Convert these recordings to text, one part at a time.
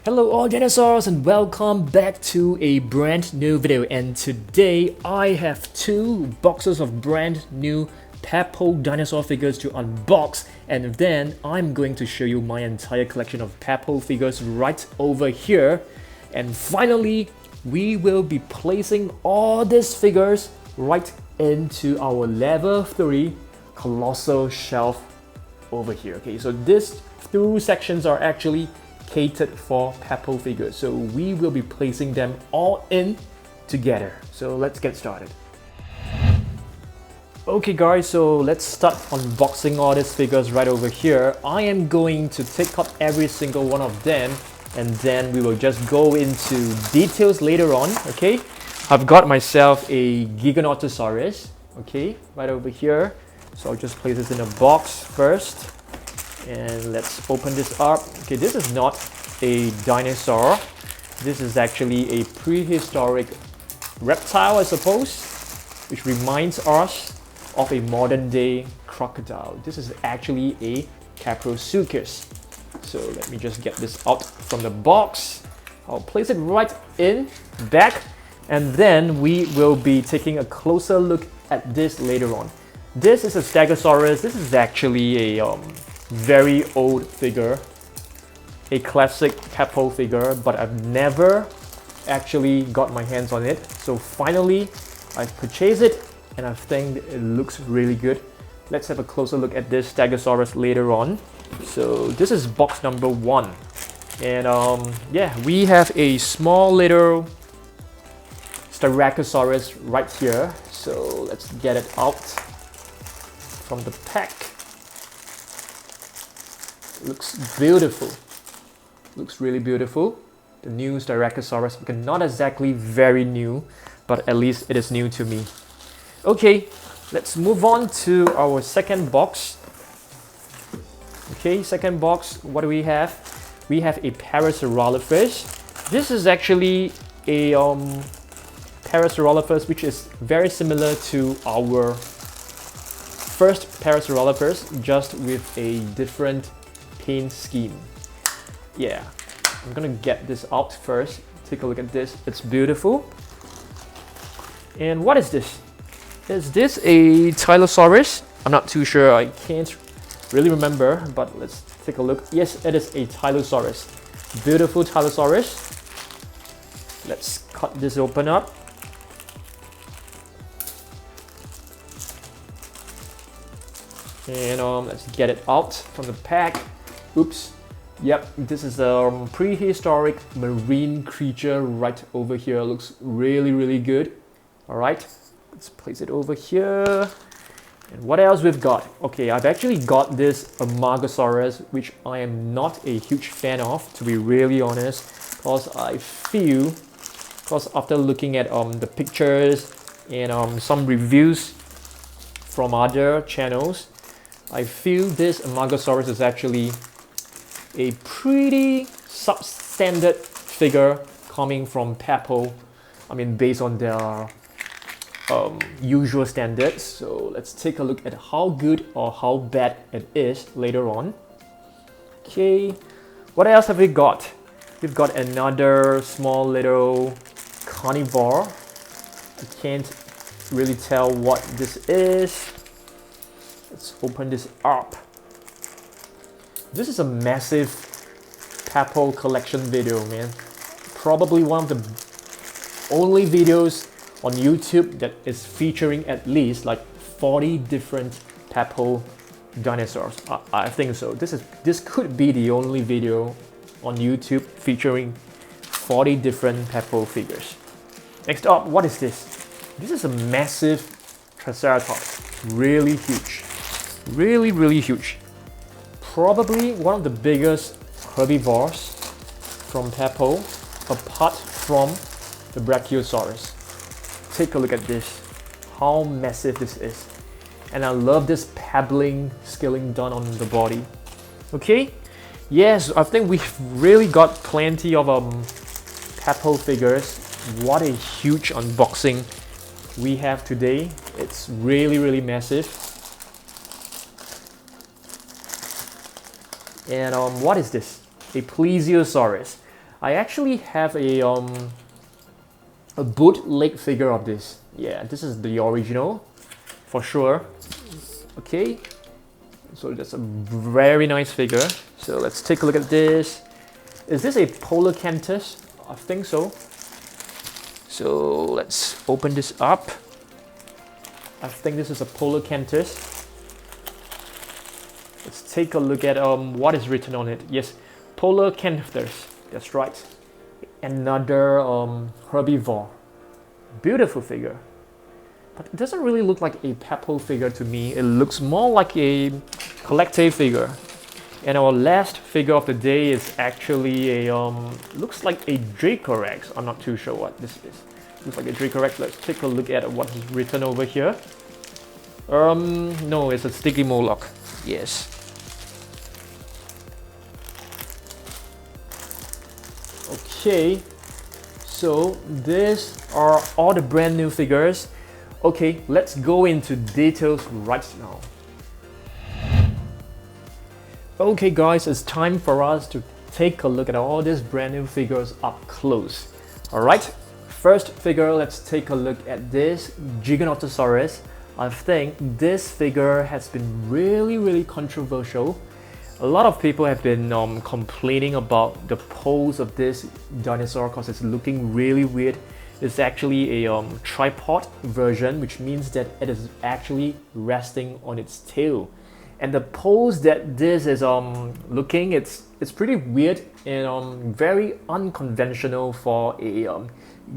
Hello all dinosaurs and welcome back to a brand new video, and today I have two boxes of brand new Papo dinosaur figures to unbox, and then I'm going to show you my entire collection of Papo figures right over here. And finally, we will be placing all these figures right into our level 3 colossal shelf over here. Okay, so these two sections are actually catered for Papo figures, so we will be placing them all in together. So let's get started. Okay guys, so let's start unboxing all these figures right over here. I am going to take up every single one of them, and then we will just go into details later on. Okay, I've got myself a Iguanodon, okay, right over here. So I'll just place this in a box first. And let's open this up. Okay, this is not a dinosaur. This is actually a prehistoric reptile, I suppose, which reminds us of a modern day crocodile. This is actually a Caprosaurus. So let me just get this out from the box. I'll place it right in back, and then we will be taking a closer look at this later on. This is a Stegosaurus. This is actually a very old figure, a classic Papo figure, but I've never actually got my hands on it. So finally, I've purchased it, and I think it looks really good. Let's have a closer look at this Stegosaurus later on. So this is box number 1, and yeah, we have a small little Tyrannosaurus right here. So let's get it out from the pack. Looks beautiful. Looks really beautiful. The new Tyrannosaurus, okay, not exactly very new, but at least it is new to me. Okay, let's move on to our second box. Okay, second box, what do we have? We have a Pachyrhinosaurus. This is actually a Pachyrhinosaurus which is very similar to our first Pachyrhinosaurus, just with a different paint scheme. Yeah, I'm gonna get this out first. Take a look at this. It's beautiful. And what is this? Is this a Tylosaurus? I'm not too sure. I can't really remember, but let's take a look. Yes, it is a Tylosaurus. Beautiful Tylosaurus. Let's cut this open up. And let's get it out from the pack. Oops. Yep, this is a prehistoric marine creature right over here. Looks really good. Alright, let's place it over here. And what else we've got? Okay, I've actually got this Amargasaurus, which I am not a huge fan of, to be really honest, because I feel, after looking at the pictures and some reviews from other channels, I feel this Amargasaurus is actually a pretty substandard figure coming from Papo. I mean, based on their usual standards. So let's take a look at how good or how bad it is later on. Okay, what else have we got? We've got another small little carnivore. I can't really tell what this is. Let's open this up. This is a massive Papo collection video, man. Probably one of the only videos on YouTube that is featuring at least like 40 different Papo dinosaurs. I think so. This could be the only video on YouTube featuring 40 different Papo figures. Next up, what is this? This is a massive Triceratops. Really huge. Really huge. Probably one of the biggest herbivores from Papo, apart from the Brachiosaurus. Take a look at this, how massive this is. And I love this paddling, scaling done on the body. Okay, yes, I think we've really got plenty of Papo figures. What a huge unboxing we have today. It's really massive. And what is this? A Plesiosaurus. I actually have a bootleg figure of this. Yeah, this is the original, for sure. Okay, so that's a very nice figure. So let's take a look at this. Is this a polar Cantus? I think so. So let's open this up. I think this is a polar Cantus. Let's take a look at what is written on it. Yes, polar Cantus. That's right. Another herbivore. Beautiful figure. But it doesn't really look like a Papo figure to me. It looks more like a collector figure. And our last figure of the day is actually a looks like a Dracorex. I'm not too sure what this is. Looks like a Dracorex. Let's take a look at what is written over here. No, it's a sticky Moloch. Yes. Okay, so these are all the brand new figures. Okay, let's go into details right now. Okay guys, it's time for us to take a look at all these brand new figures up close. Alright, first figure, let's take a look at this Giganotosaurus. I think this figure has been really controversial. A lot of people have been complaining about the pose of this dinosaur because it's looking really weird. It's actually a tripod version, which means that it is actually resting on its tail. And the pose that this is looking, it's pretty weird and very unconventional for a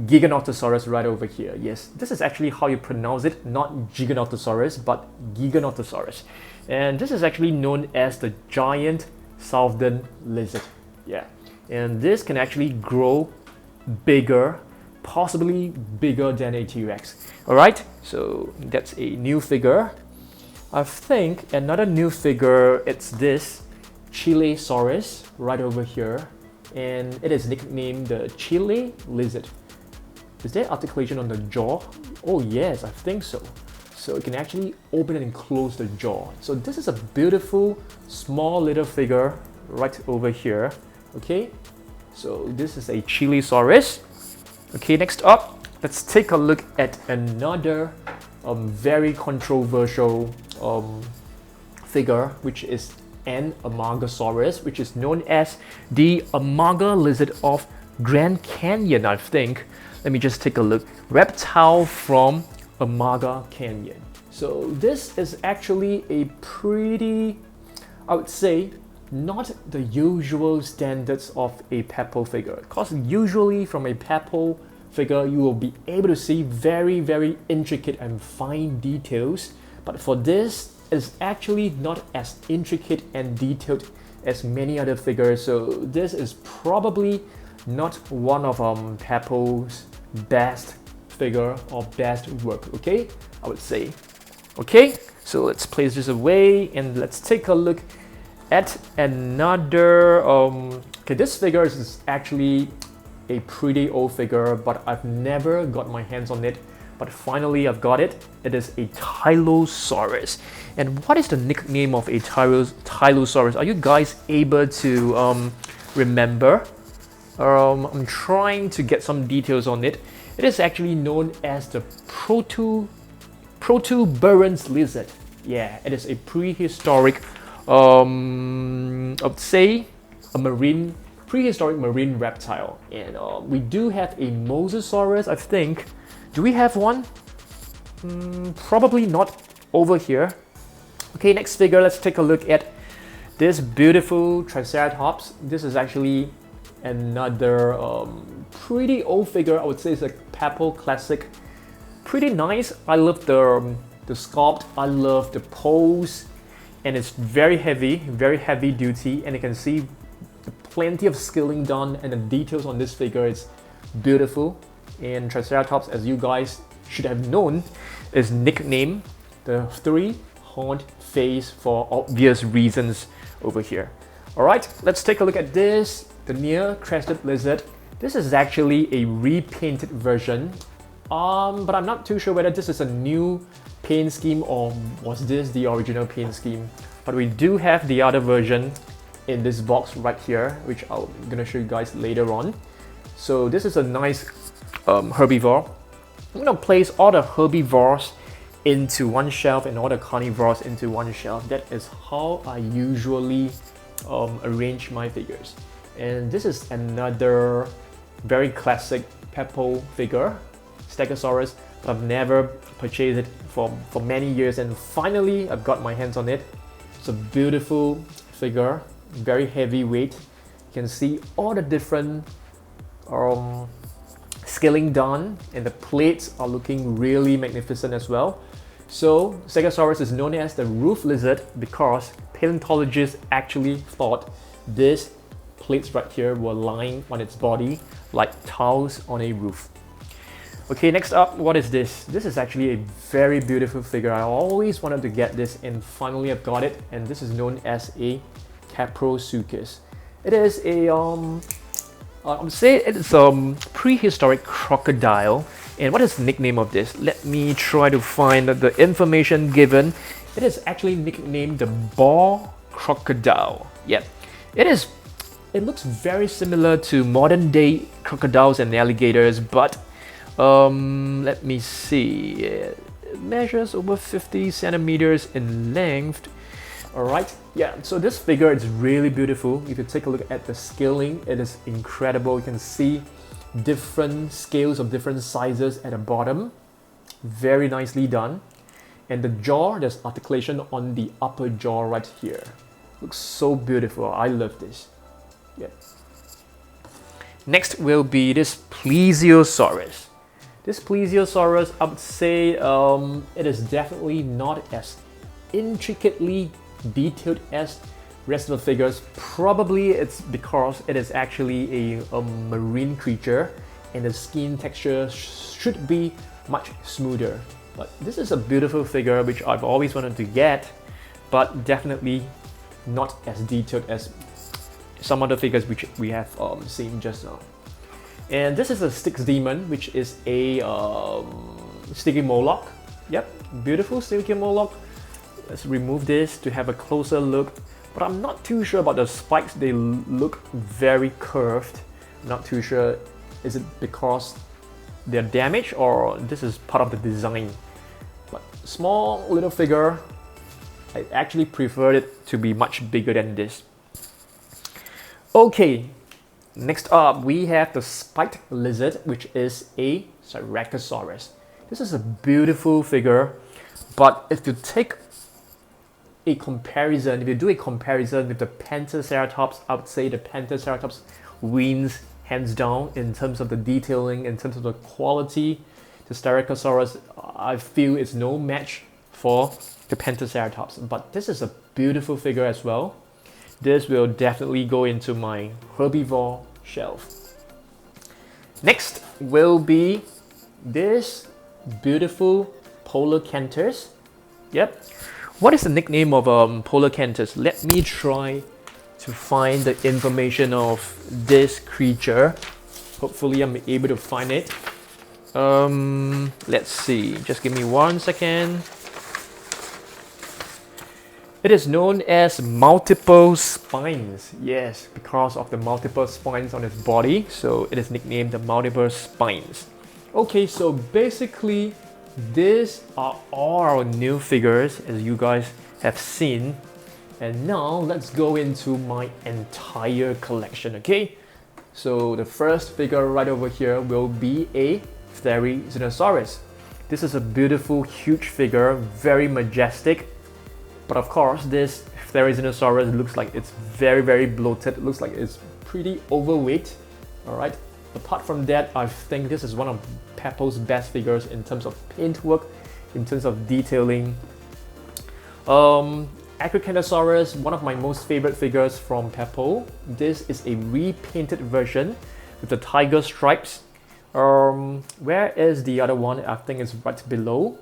Giganotosaurus right over here. Yes, this is actually how you pronounce it, not Giganotosaurus, but Giganotosaurus. And this is actually known as the giant southern lizard. Yeah, and this can actually grow bigger, possibly bigger than a T-Rex. Alright, so that's a new figure. I think another new figure, it's this Chilesaurus right over here, and it is nicknamed the Chile lizard. Is there articulation on the jaw? Oh yes, I think so. So it can actually open and close the jaw. So this is a beautiful small little figure right over here. Okay, so this is a Chilesaurus. Okay, next up, let's take a look at another very controversial figure, which is an Amargasaurus, which is known as the Amarga lizard of Grand Canyon, I think. Let me just take a look. Reptile from Amarga Canyon. So this is actually a pretty, I would say, not the usual standards of a Papo figure. Because usually from a Papo figure, you will be able to see very intricate and fine details. But for this, it's actually not as intricate and detailed as many other figures. So this is probably not one of Papo's best figure or best work, okay? I would say. Okay, so let's place this away and let's take a look at another okay, this figure is actually a pretty old figure, but I've never got my hands on it, but finally I've got it. It is a Tylosaurus. And what is the nickname of a Tylosaurus? Are you guys able to remember? I'm trying to get some details on it. It is actually known as the protuberance lizard. Yeah, it is a prehistoric, I would say, a prehistoric marine reptile. And we do have a Mosasaurus, I think. Do we have one? Probably not over here. Okay, next figure, let's take a look at this beautiful Triceratops. This is actually another pretty old figure. I would say it's a Papo classic. Pretty nice. I love the sculpt. I love the pose, and it's very heavy duty. And you can see plenty of skilling done, and the details on this figure is beautiful. And Triceratops, as you guys should have known, is nicknamed the three-horned face for obvious reasons over here. All right, let's take a look at this. The near-crested lizard. This is actually a repainted version, but I'm not too sure whether this is a new paint scheme or was this the original paint scheme. But we do have the other version in this box right here, which I'm gonna show you guys later on. So this is a nice herbivore. I'm gonna place all the herbivores into one shelf and all the carnivores into one shelf. That is how I usually arrange my figures. And this is another very classic Papo figure, Stegosaurus. I've never purchased it for many years, and finally I've got my hands on it. It's a beautiful figure, very heavyweight. You can see all the different scaling done, and the plates are looking really magnificent as well. So Stegosaurus is known as the roof lizard because paleontologists actually thought these plates right here were lying on its body like tiles on a roof. Okay, next up, what is this? This is actually a very beautiful figure. I always wanted to get this, and finally I've got it, and this is known as a Caprosaurus. It is a prehistoric crocodile. And what is the nickname of this? Let me try to find the information given. It is actually nicknamed the ball crocodile. Yeah, it looks very similar to modern day crocodiles and alligators, but let me see. It measures over 50 centimeters in length. Alright, yeah, so this figure is really beautiful. If you take a look at the scaling, it is incredible. You can see different scales of different sizes at the bottom. Very nicely done. And the jaw, there's articulation on the upper jaw right here. Looks so beautiful. I love this. Yeah. Next will be this Plesiosaurus. This Plesiosaurus, I would say it is definitely not as intricately detailed as rest of the figures. Probably it's because it is actually a marine creature and the skin texture should be much smoother. But this is a beautiful figure which I've always wanted to get, but definitely not as detailed as some other figures which we have seen just now. And this is a Stixx Demon, which is a sticky Moloch. Yep, beautiful sticky Moloch. Let's remove this to have a closer look. But I'm not too sure about the spikes. They look very curved. I'm not too sure. Is it because they're damaged or this is part of the design? But small little figure. I actually prefer it to be much bigger than this. Okay, next up we have the spiked lizard, which is a Tyrannosaurus. This is a beautiful figure, but if you take a comparison, if you do a comparison with the Pentaceratops, I would say the Pentaceratops wins hands down in terms of the detailing, in terms of the quality. The Stegosaurus, I feel, is no match for the Pentaceratops, but this is a beautiful figure as well. This will definitely go into my herbivore shelf. Next will be this beautiful polar Cantus. Yep. What is the nickname of polar Cantus? Let me try to find the information of this creature. Hopefully I'm able to find it. Let's see. Just give me 1 second. It is known as multiple spines. Yes, because of the multiple spines on its body, so it is nicknamed the multiple spines. Okay, so basically these are all our new figures as you guys have seen. And now let's go into my entire collection, okay? So the first figure right over here will be a Tyrannosaurus. This is a beautiful, huge figure, very majestic. But of course, this Tyrannosaurus looks like it's very, very bloated. It looks like it's pretty overweight. Alright. Apart from that, I think this is one of Papo's best figures in terms of paintwork, in terms of detailing. Iguanodon, one of my most favorite figures from Papo. This is a repainted version with the tiger stripes. Where is the other one? I think it's right below.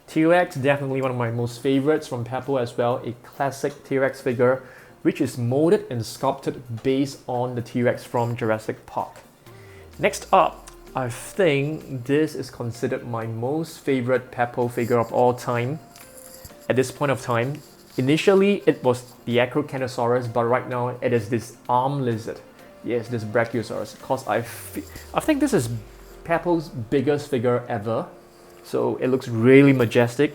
T-Rex, definitely one of my most favorites from Papo as well. A classic T-Rex figure which is molded and sculpted based on the T-Rex from Jurassic Park. Next up, I think this is considered my most favorite Papo figure of all time at this point of time. Initially, it was the Cantus, but right now it is this arm lizard. Yes, this Brachiosaurus. Cause I think this is Papo's biggest figure ever. So it looks really majestic.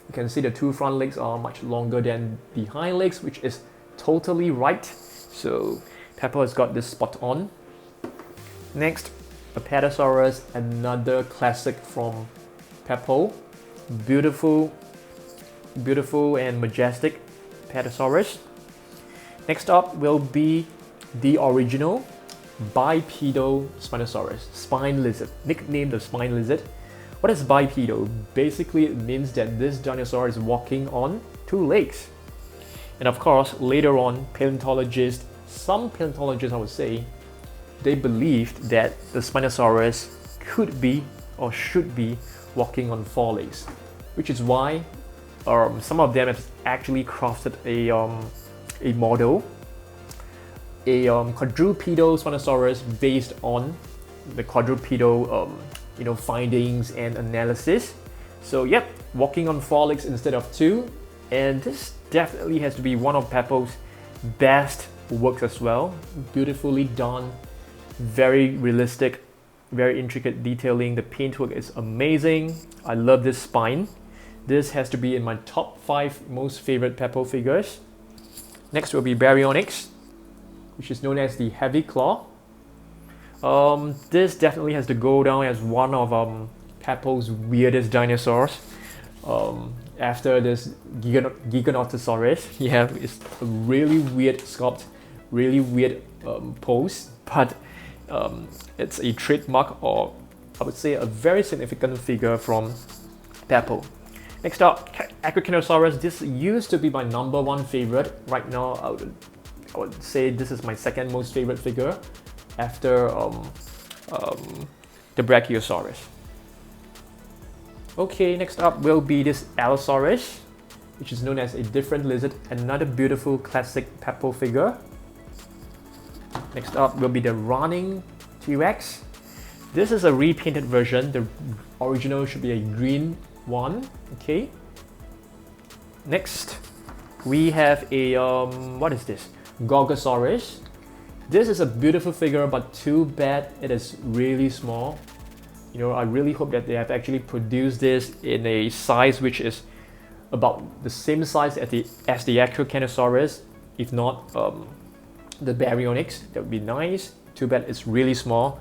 You can see the two front legs are much longer than the hind legs, which is totally right. So Papo has got this spot on. Next, a Pentaceratops, another classic from Papo. Beautiful and majestic Pentaceratops. Next up will be the original bipedal Spinosaurus, spine lizard, nicknamed the spine lizard. What is bipedal? Basically, it means that this dinosaur is walking on two legs. And of course, later on, some paleontologists I would say, they believed that the Spinosaurus could be or should be walking on four legs, which is why some of them have actually crafted a model, a quadrupedal Spinosaurus based on the quadrupedal findings and analysis. So yep, walking on four legs instead of two, and this definitely has to be one of Papo's best works as well. Beautifully done, very realistic, very intricate detailing. The paintwork is amazing. I love this spine. This has to be in my top 5 most favorite Papo figures. Next will be Baryonyx, which is known as the Heavy Claw. This definitely has to go down as one of Papo's weirdest dinosaurs. After this Giganotosaurus, yeah, it's a really weird sculpt, really weird pose, but it's a trademark, or I would say a very significant figure from Papo. Next up, Iguanodon. This used to be my #1 favorite. Right now, I would say this is my second most favorite figure after the Brachiosaurus. Okay, next up will be this Allosaurus, which is known as a different lizard, another beautiful classic Papo figure. Next up will be the running T-Rex. This is a repainted version. The original should be a green one. Okay. Next, we have a what is this? Gorgosaurus. This is a beautiful figure, but too bad it is really small. You know, I really hope that they have actually produced this in a size which is about the same size as the actual Cantus, if not the Baryonyx. That would be nice. Too bad it's really small.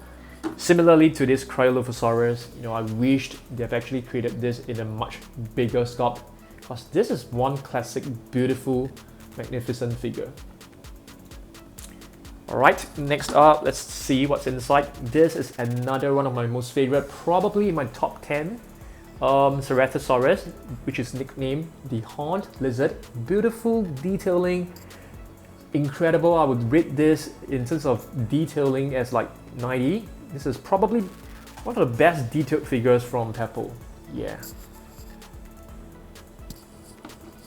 Similarly to this Cryolophosaurus, you know, I wished they have actually created this in a much bigger sculpt, because this is one classic, beautiful, magnificent figure. Alright, next up, let's see what's inside. This is another one of my most favorite, probably in my top 10. Ceratosaurus, which is nicknamed the Horned Lizard. Beautiful detailing, incredible. I would rate this in terms of detailing as like 90. This is probably one of the best detailed figures from Papo. Yeah.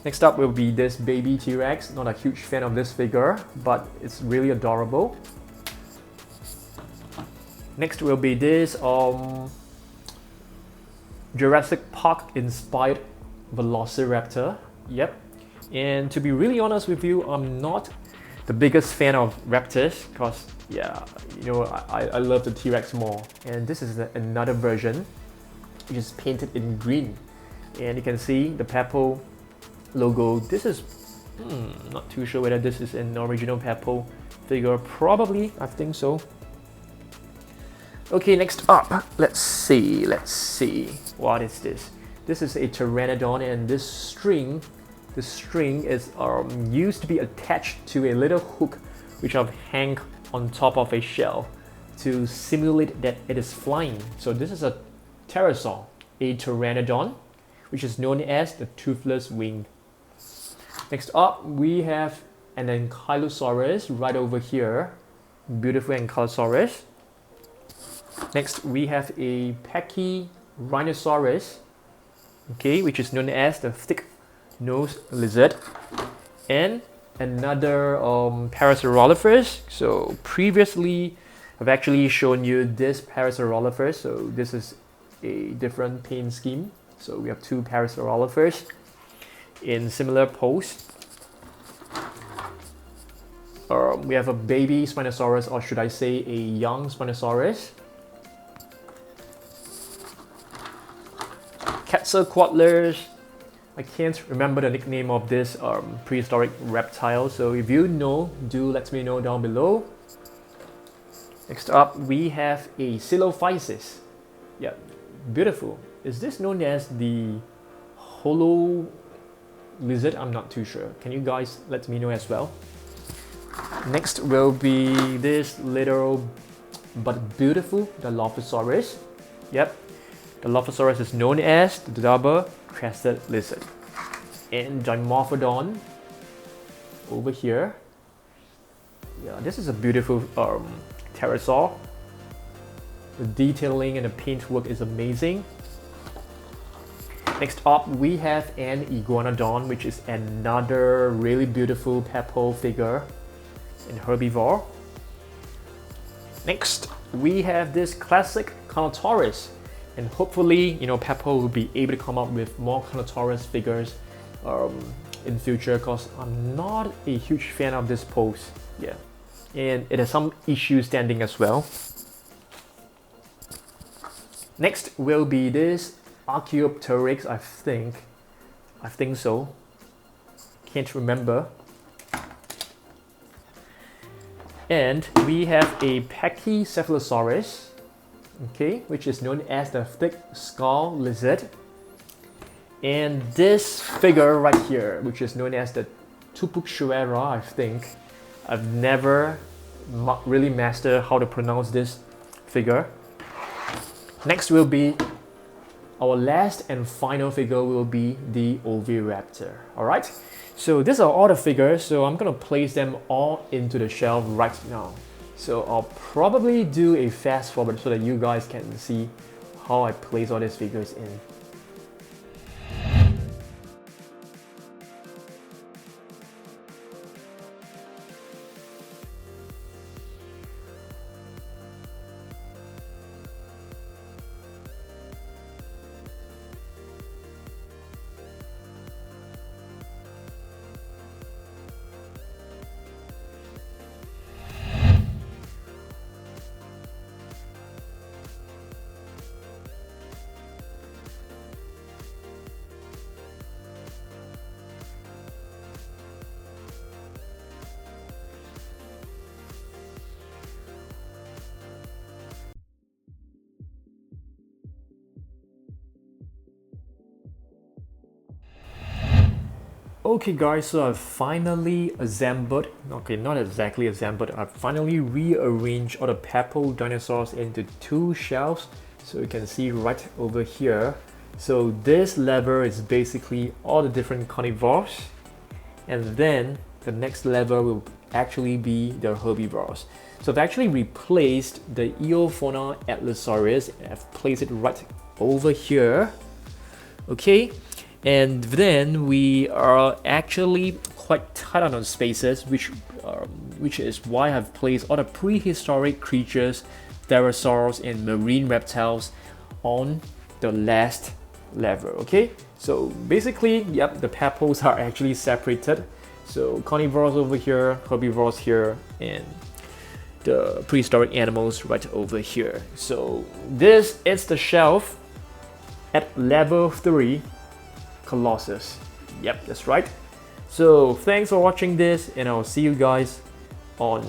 Next up will be this baby T-Rex. Not a huge fan of this figure, but it's really adorable. Next will be this Jurassic Park inspired Velociraptor. Yep. And to be really honest with you, I'm not the biggest fan of raptors, because yeah, you know, I love the T-Rex more. And this is another version which is painted in green, and you can see the Papo logo. This is not too sure whether this is an original Papo figure. Probably, I think so. Okay, next up, let's see. What is this? This is a Tyrannosaurus, and this string is used to be attached to a little hook which I've hang on top of a shell to simulate that it is flying. So this is a pterosaur, a Tyrannosaurus, which is known as the toothless wing. Next up, we have an Ankylosaurus right over here. Beautiful Ankylosaurus. Next, we have a Pachyrhinosaurus, okay, which is known as the thick-nosed lizard, and another Pachyrhinosaurus. So previously, I've actually shown you this Pachyrhinosaurus. So this is a different paint scheme. So we have two Pachyrhinosaurus. in similar pose. We have a baby Spinosaurus, or should I say a young Spinosaurus. Quetzalcoatlus. I can't remember the nickname of this prehistoric reptile, so if you know, do let me know down below. Next up, we have a Silophysis. Yeah, beautiful. Is this known as the Holo lizard? I'm not too sure. Can you guys let me know as well? Next will be this little but beautiful Dilophosaurus. Yep, Dilophosaurus is known as the double-crested lizard. And Dimorphodon over here. Yeah, this is a beautiful pterosaur. The detailing and the paintwork is amazing. Next up, we have an Iguanodon, which is another really beautiful Papo figure in herbivore. Next, we have this classic Carnotaurus, and hopefully, you know, Papo will be able to come up with more Carnotaurus figures in future, because I'm not a huge fan of this pose. Yeah, and it has some issues standing as well. Next will be this Archaeopteryx, I think so. Can't remember. And we have a Pachycephalosaurus, okay, which is known as the thick skull lizard. And this figure right here, which is known as the Tupuxuera, I think. I've never really mastered how to pronounce this figure. Next will be our last and final figure will be the Oviraptor. Alright, so these are all the figures, so I'm gonna place them all into the shelf right now. So I'll probably do a fast forward so that you guys can see how I place all these figures in. Okay guys, so I've finally assembled, okay, not exactly assembled, I've finally rearranged all the Papo dinosaurs into two shelves. So you can see right over here. So this lever is basically all the different carnivores. And then the next lever will actually be the herbivores. So I've actually replaced the Eofauna Atlasaurus. I've placed it right over here. Okay. And then we are actually quite tight on spaces, which is why I've placed all the prehistoric creatures, pterosaurs and marine reptiles on the last level. Okay, so basically, yep, the Papos are actually separated. So carnivores over here, herbivores here, and the prehistoric animals right over here. So this is the shelf at level 3. Colossus. Yep, that's right. So thanks for watching this, and I'll see you guys on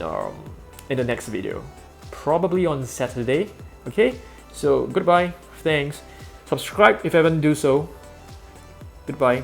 in the next video, probably on Saturday. Okay, so goodbye, thanks, subscribe if you haven't do so. Goodbye.